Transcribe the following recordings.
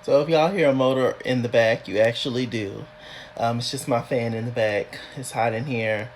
So if y'all hear a motor in the back, you actually do. It's just my fan in the back. It's hot in here.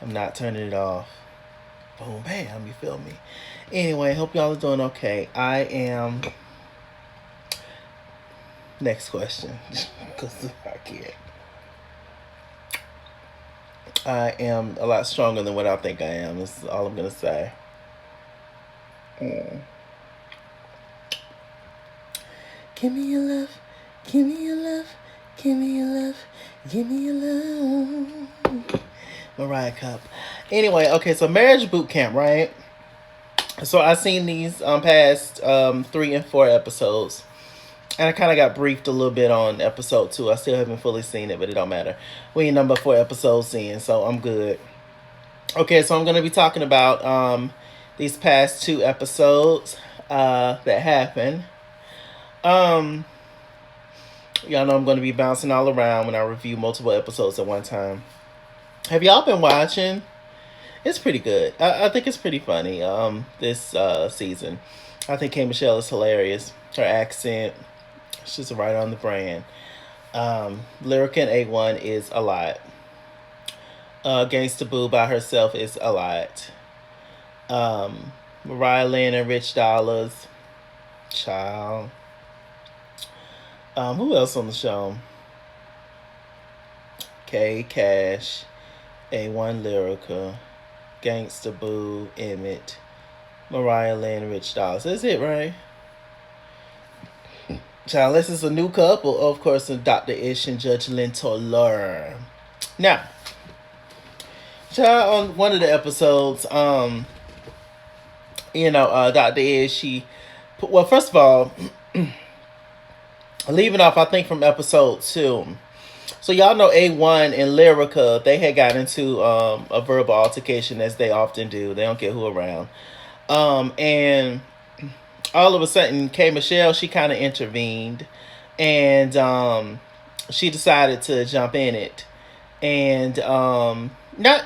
I'm not turning it off. Boom, bam, you feel me? Anyway, hope y'all are doing okay. I am. Next question. Because I can't. I am a lot stronger than what I think I am. This is all I'm going to say. Mm. Give me your love. Give me your love. Give me your love. Give me your love. Mariah Cup. Anyway, okay, so marriage boot camp, right? So I seen these past 3 and 4 episodes, and I kind of got briefed a little bit on episode 2. I still haven't fully seen it, but it don't matter. We in number 4 episodes in, so I'm good. Okay, so I'm gonna be talking about these past 2 episodes that happened. Y'all know I'm gonna be bouncing all around when I review multiple episodes at one time. Have y'all been watching? It's pretty good. I think it's pretty funny. This season, I think K.Michelle is hilarious. Her accent, she's right on the brand. Lyrica and A1 is a lot. Gangsta Boo by herself is a lot. Mariah Lynn and Rich Dollars, child. Who else on the show? K Cash, A1 Lyrica, Gangsta Boo, Emmett, Mariah Lynn, Rich Dollars. That's it, right? Child, this is a new couple, of course, and Dr. Ish and Judge Lintoler. Now, child, on one of the episodes, Dr. Ish, well, first of all, leaving off, I think, from episode 2. So y'all know A1 and Lyrica, they had got into a verbal altercation, as they often do. They don't care who around. And all of a sudden, K.Michelle, she kind of intervened, and she decided to jump in it. And not,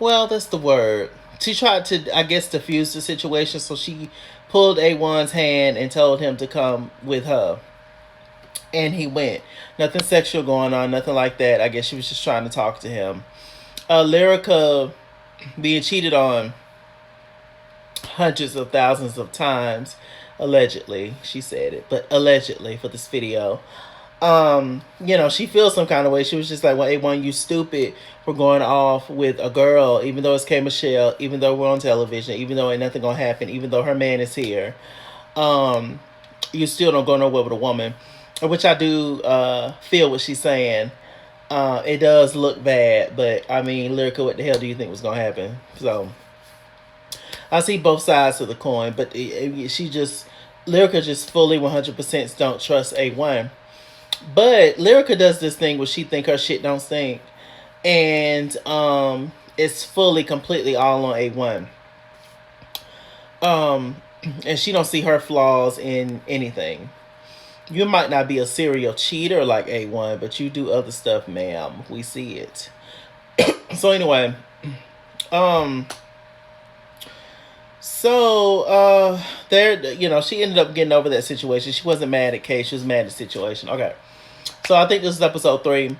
well, that's the word. She tried to, I guess, diffuse the situation, so she pulled A1's hand and told him to come with her. And he went. Nothing sexual going on, nothing like that. I guess she was just trying to talk to him. Lyrica being cheated on hundreds of thousands of times, allegedly. She said it, but allegedly for this video. She feels some kind of way. She was just like, well, A1, you stupid for going off with a girl, even though it's K.Michelle, even though we're on television, even though ain't nothing gonna happen, even though her man is here. You still don't go nowhere with a woman. Which I do feel what she's saying. It does look bad, but I mean, Lyrica, what the hell do you think was gonna happen? So I see both sides of the coin, but Lyrica just fully 100% don't trust A1. But Lyrica does this thing where she think her shit don't stink, and it's fully, completely all on A1. And she don't see her flaws in anything. You might not be a serial cheater like A1, but you do other stuff, ma'am. We see it. So anyway, there, she ended up getting over that situation. She wasn't mad at Kay, she was mad at the situation. Okay. So I think this is episode 3.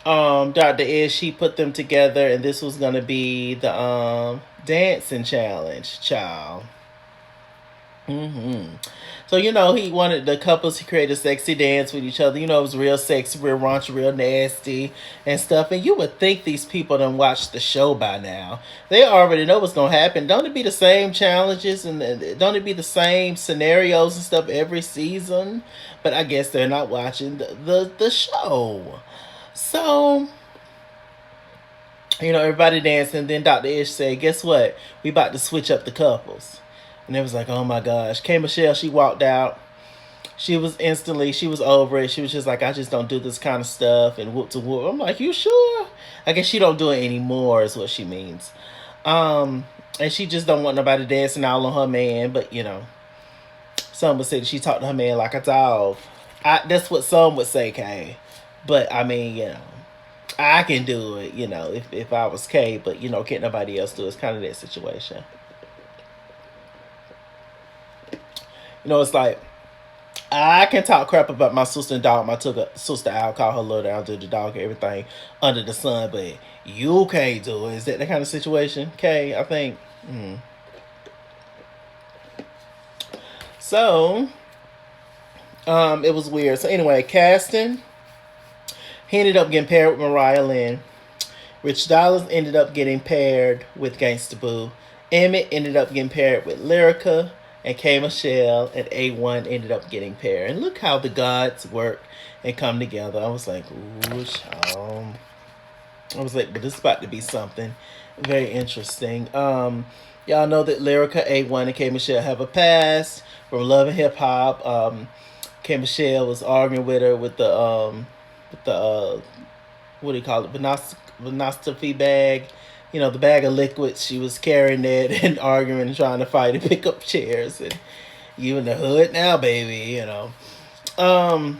Dr. Ish, she put them together, and this was gonna be the dancing challenge, child. So, he wanted the couples to create a sexy dance with each other. It was real sexy, real raunchy, real nasty and stuff. And you would think these people done watched the show by now. They already know what's going to happen. Don't it be the same challenges and don't it be the same scenarios and stuff every season? But I guess they're not watching the show. So, everybody dancing. Then Dr. Ish said, guess what? We about to switch up the couples. And it was like, oh my gosh. K.Michelle, she walked out. She was over it. She was just like, I just don't do this kind of stuff. And whoop to whoop. I'm like, you sure? I guess she don't do it anymore is what she means. And she just don't want nobody dancing all on her man. But, some would say that she talked to her man like a dog. That's what some would say, Kay. But, I mean, I can do it, if I was Kay. But, can't nobody else do it. It's kind of that situation. It's like, I can talk crap about my sister and dog. My sister out, call her little down to the dog, everything under the sun, but you can't do it. Is that the kind of situation? Okay, I think. So, it was weird. So anyway, casting. He ended up getting paired with Mariah Lynn. Rich Dollars ended up getting paired with Gangsta Boo. Emmett ended up getting paired with Lyrica. And K.Michelle and A1 ended up getting paired. And look how the gods work and come together. I was like, ooh, child. I was like, but this is about to be something very interesting. Y'all know that Lyrica, A1, and K.Michelle have a past from Love and Hip Hop. K.Michelle was arguing with her with the what do you call it, Venostophy bag, the bag of liquids. She was carrying that and arguing and trying to fight and pick up chairs. And you in the hood now, baby. So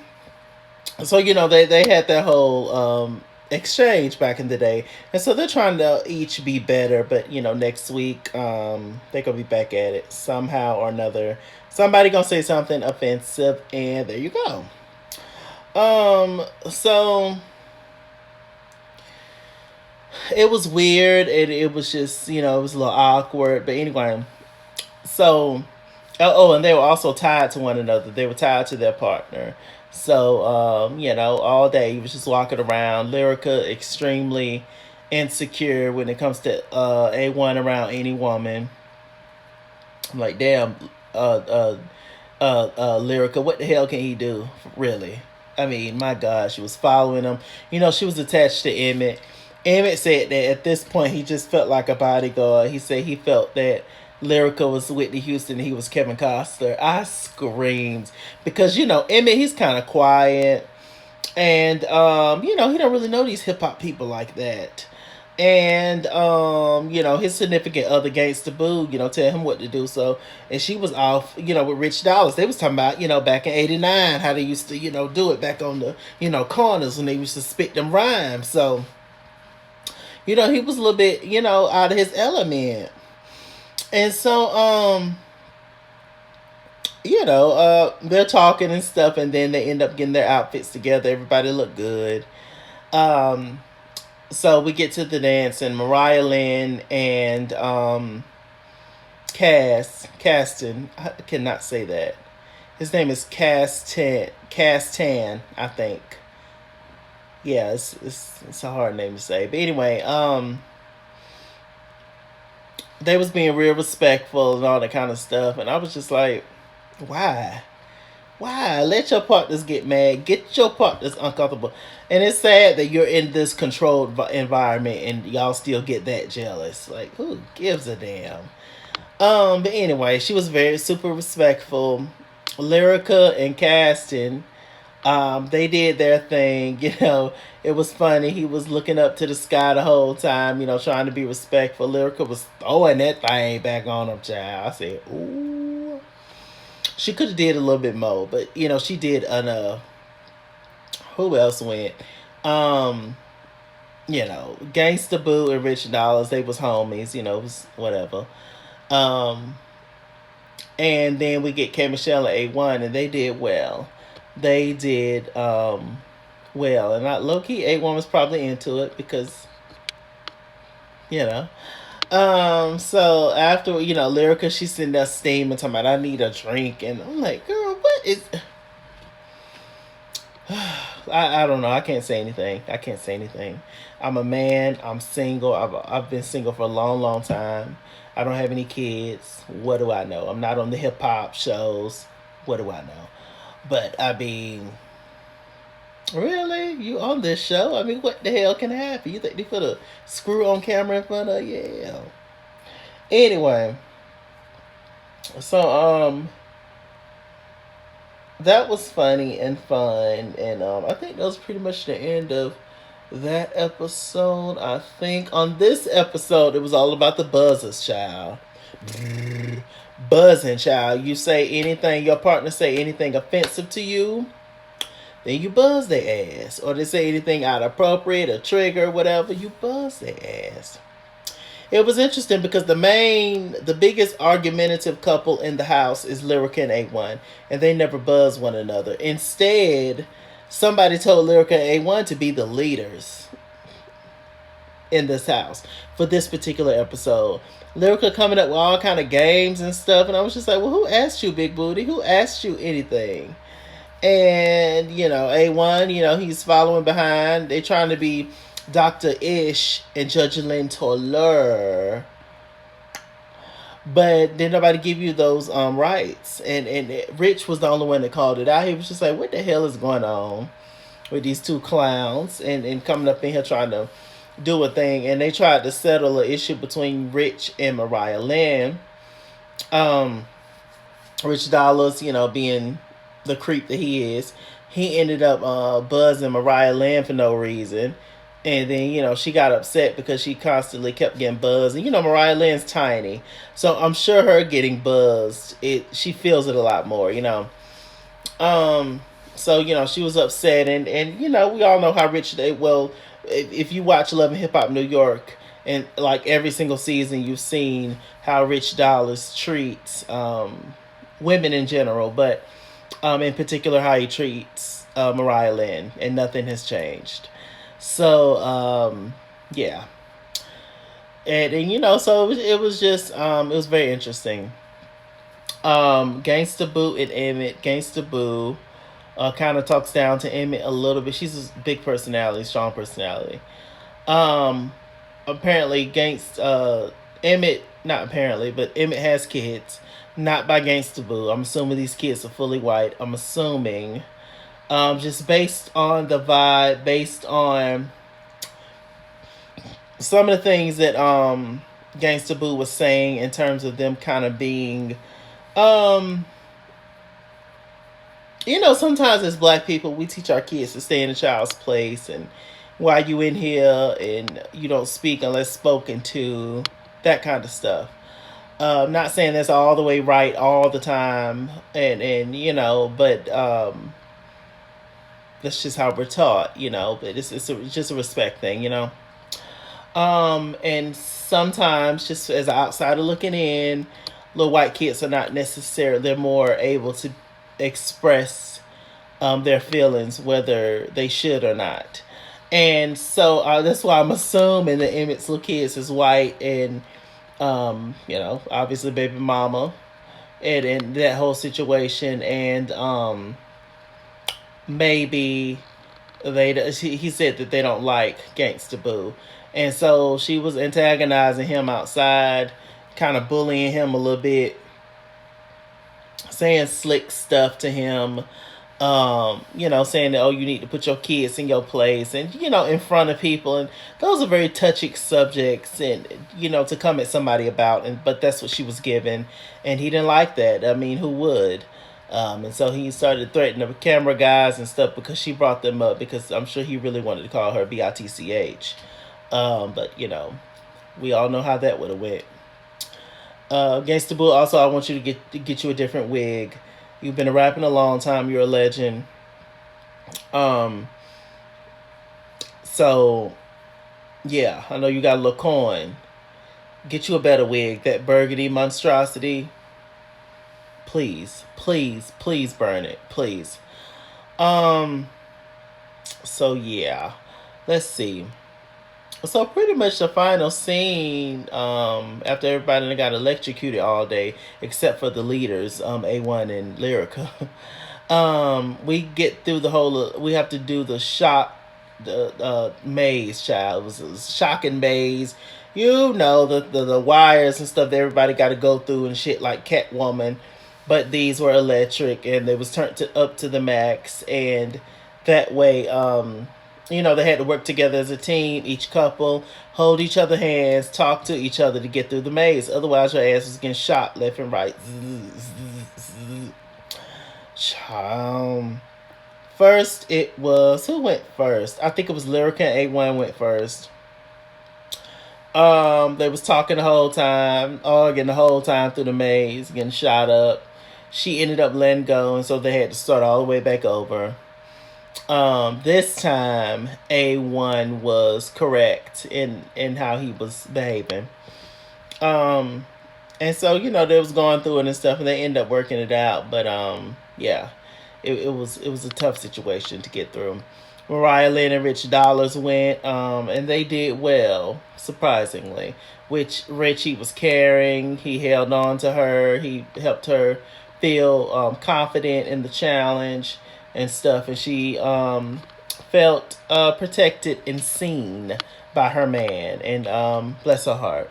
they had that whole exchange back in the day, and so they're trying to each be better. But next week they're gonna be back at it somehow or another. Somebody gonna say something offensive, and there you go. So it was weird, and it was just it was a little awkward. But anyway, so and they were also tied to one another. They were tied to their partner. So all day he was just walking around. Lyrica extremely insecure when it comes to A1 around any woman. I'm like, damn, Lyrica, what the hell can he do, really? I mean, my God, she was following him. She was attached to Emmett. Emmett said that at this point he just felt like a bodyguard. He said he felt that Lyrica was Whitney Houston and he was Kevin Costner. I screamed because Emmett, he's kind of quiet, and he don't really know these hip hop people like that. And his significant other, Gangsta Boo, tell him what to do. So, and she was off, with Rich Dollars. They was talking about, back in '89, how they used to, do it back on the, corners when they used to spit them rhymes. So, he was a little bit, out of his element. And so, they're talking and stuff, and then they end up getting their outfits together. Everybody looked good. So we get to the dance, and Mariah Lynn and Caston, I cannot say that. His name is Castan, I think. Yeah, it's a hard name to say. But anyway, they was being real respectful and all that kind of stuff, and I was just like, why? Why? Let your partners get mad. Get your partners uncomfortable. And it's sad that you're in this controlled environment and y'all still get that jealous. Like, who gives a damn? But anyway, she was very super respectful. Lyrica and Caston, they did their thing. It was funny. He was looking up to the sky the whole time, trying to be respectful. Lyrica was throwing that thing back on him, child. I said, ooh. She could have did a little bit more, but she did who else went? Gangsta Boo and Rich Dollars, they was homies, it was whatever. And then we get K.Michelle and A1, and they did well. They did well, and low key A1 was probably into it because so after Lyrica, she's sitting there steaming, talking about I need a drink, and I'm like, girl, what is? I don't know. I can't say anything. I'm a man. I'm single. I've been single for a long time. I don't have any kids. What do I know? I'm not on the hip hop shows. What do I know? But I mean, really, you on this show? I mean, what the hell can happen? You think they put a screw on camera in front of you? Yeah. Anyway, so that was funny and fun, and I think that was pretty much the end of that episode. I think on this episode it was all about the buzzers, child. Buzzing, child. You say anything, your partner say anything offensive to you, then you buzz their ass. Or they say anything out of appropriate or trigger, whatever, you buzz their ass. It was interesting because the biggest argumentative couple in the house is Lyrica and A1, and they never buzz one another. Instead, somebody told Lyrica and A1 to be the leaders in this house for this particular episode. Lyrica coming up with all kind of games and stuff, and I was just like, well, who asked you, Big Booty? Who asked you anything? And A1, he's following behind. They trying to be Dr. Ish and Judge Lynn Toller, but did nobody give you those rights? And Rich was the only one that called it out. He was just like, what the hell is going on with these two clowns and coming up in here trying to do a thing? And they tried to settle an issue between Rich and Mariah Lynn. Rich Dollars, being the creep that he is, he ended up buzzing Mariah Lynn for no reason. And then, she got upset because she constantly kept getting buzzed. And, Mariah Lynn's tiny. So I'm sure her getting buzzed, she feels it a lot more, So, she was upset. And we all know how Rich they, well, if you watch Love and Hip Hop New York, and like every single season you've seen how Rich Dollars treats women in general. But in particular how he treats Mariah Lynn. And nothing has changed. So, yeah. And so it was just, it was very interesting. Gangsta Boo and Emmett. Gangsta Boo kind of talks down to Emmett a little bit. She's a big personality, strong personality. Apparently, Emmett, not apparently, but Emmett has kids. Not by Gangsta Boo. I'm assuming these kids are fully white. I'm assuming. Just based on the vibe, based on some of the things that Gangsta Boo was saying in terms of them kind of being, sometimes as black people, we teach our kids to stay in a child's place, and why you in here and you don't speak unless spoken to, that kind of stuff. Not saying that's all the way right all the time, and but that's just how we're taught, but it's just a respect thing, and sometimes, just as an outsider looking in, little white kids are not necessarily, they're more able to express their feelings, whether they should or not. And so that's why I'm assuming that Emmett's little kids is white, and obviously baby mama, and that whole situation. And maybe he said that they don't like Gangsta Boo, and so she was antagonizing him outside, kind of bullying him a little bit, saying slick stuff to him, saying that, oh, you need to put your kids in your place, and in front of people, and those are very touchy subjects, and to come at somebody about, but that's what she was given, and he didn't like that. I mean, who would? And so he started threatening the camera guys and stuff because she brought them up, because I'm sure he really wanted to call her Bitch. But we all know how that would have went. Gangsta Boo, also, I want you to get you a different wig. You've been rapping a long time. You're a legend. So, yeah, I know you got a little coin. Get you a better wig. That burgundy monstrosity. Please, please, please burn it. Please. So, yeah. Let's see. So pretty much the final scene, after everybody got electrocuted all day, except for the leaders, A1 and Lyrica, we get through the whole, we have to do the maze, child. It was a shocking maze. The wires and stuff that everybody got to go through and shit, like Catwoman, but these were electric, and they was turned up to the max, and that way, they had to work together as a team, each couple, hold each other's hands, talk to each other to get through the maze. Otherwise, your ass was getting shot left and right. First, it was, who went first? I think it was Lyrica and A1 went first. They was talking the whole time, arguing the whole time through the maze, getting shot up. She ended up letting go, and so they had to start all the way back over. This time A1 was correct in how he was behaving. Um, and so they was going through it and stuff, and they ended up working it out. But yeah, it was a tough situation to get through. Mariah Lynn and Rich Dollars went, and they did well, surprisingly. Which Richie was caring. He held on to her. He helped her feel confident in the challenge and stuff, and she felt protected and seen by her man. And bless her heart.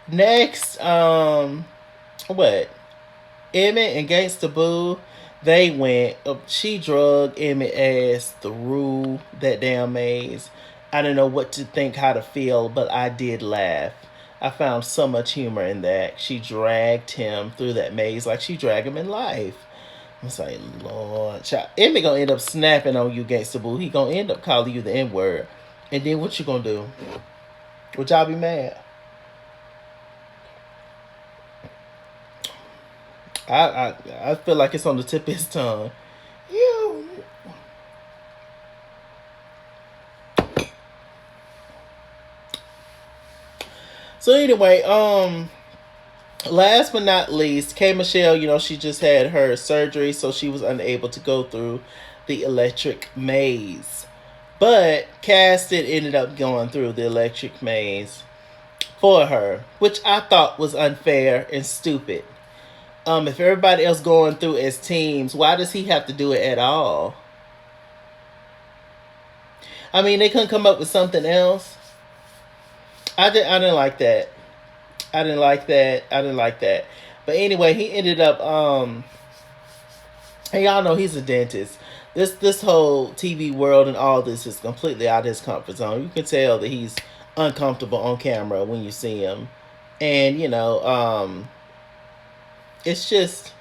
Next, what? Emmett and Gangsta Boo, they went. She drug Emmett ass through that damn maze. I didn't know what to think, how to feel, but I did laugh. I found so much humor in that. She dragged him through that maze like she dragged him in life. I was like, Lord, child. Emmett gonna end up snapping on you, Gangsta Boo. He gonna end up calling you the N word, and then what you gonna do? Would y'all be mad? I feel like it's on the tip of his tongue. You. So anyway, last but not least, K.Michelle, she just had her surgery, so she was unable to go through the electric maze. But Cass did ended up going through the electric maze for her, which I thought was unfair and stupid. If everybody else going through as teams, why does he have to do it at all? I mean, they couldn't come up with something else. I didn't like that. I didn't like that. I didn't like that. But anyway, he ended up and y'all know he's a dentist. This whole TV world and all this is completely out of his comfort zone. You can tell that he's uncomfortable on camera when you see him. And it's just,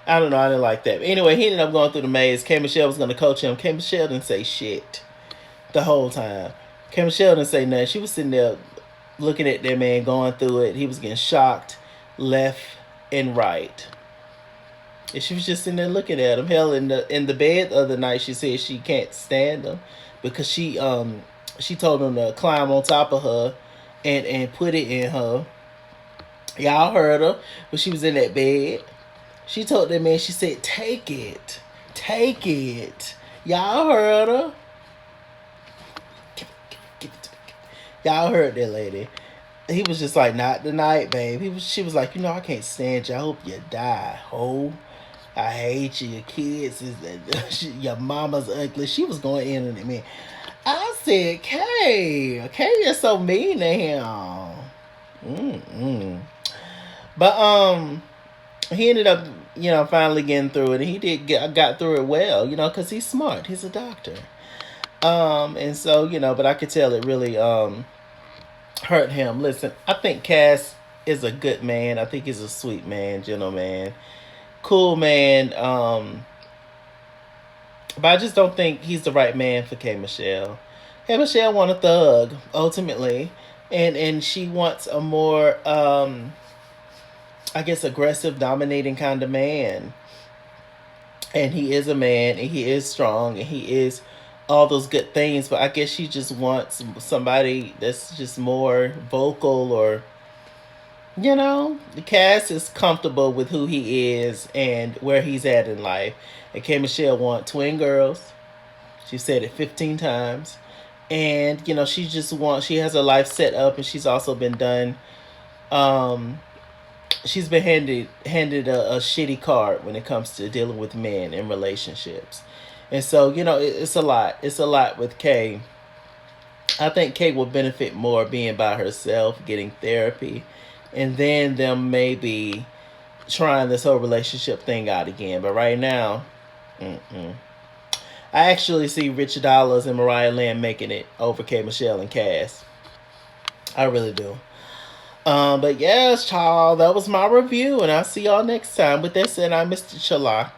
I don't know. I didn't like that. But anyway, he ended up going through the maze. K.Michelle was going to coach him. K.Michelle didn't say shit the whole time. K.Michelle didn't say nothing. She was sitting there looking at that man going through it. He was getting shocked left and right. And she was just sitting there looking at him. Hell, in the bed the other night, she said she can't stand him because she told him to climb on top of her and put it in her. Y'all heard her when she was in that bed. She told that man, she said, take it. Take it. Y'all heard her. Give it to me. Y'all heard that lady. He was just like, not tonight, babe. She was like, I can't stand you. I hope you die, ho. I hate you. Your kids your mama's ugly. She was going in on it, man. I said, Kay is so mean to him. But he ended up, finally getting through it, and he got through it well, because he's smart. He's a doctor. And so, but I could tell it really hurt him. Listen, I think Cass is a good man. I think he's a sweet man, gentleman, cool man. But I just don't think he's the right man for K.Michelle. K.Michelle wants a thug, ultimately. And she wants a more, I guess, aggressive, dominating kind of man. And he is a man, and he is strong, and he is all those good things. But I guess she just wants somebody that's just more vocal, or, the Cass is comfortable with who he is and where he's at in life. And K.Michelle wants twin girls. She said it 15 times. And, she has her life set up, and she's also been done, she's been handed a shitty card when it comes to dealing with men in relationships. And so, it's a lot. It's a lot with Kay. I think Kay will benefit more being by herself, getting therapy, and then them maybe trying this whole relationship thing out again. But right now, I actually see Rich Dollars and Mariah Lynn making it over K.Michelle and Cass. I really do. But yes, child, that was my review, and I'll see y'all next time. With that said, I'm MrChalaki.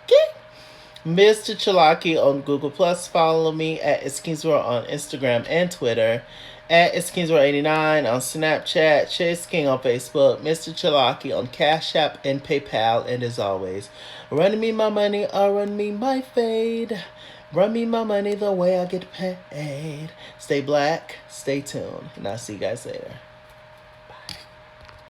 MrChalaki on Google+. Follow me at S19 on Instagram and Twitter. At It's Kingsworld89 on Snapchat, Chase King on Facebook, MrChalaki on Cash App and PayPal, and as always, run me my money or run me my fade. Run me my money the way I get paid. Stay black, stay tuned, and I'll see you guys later.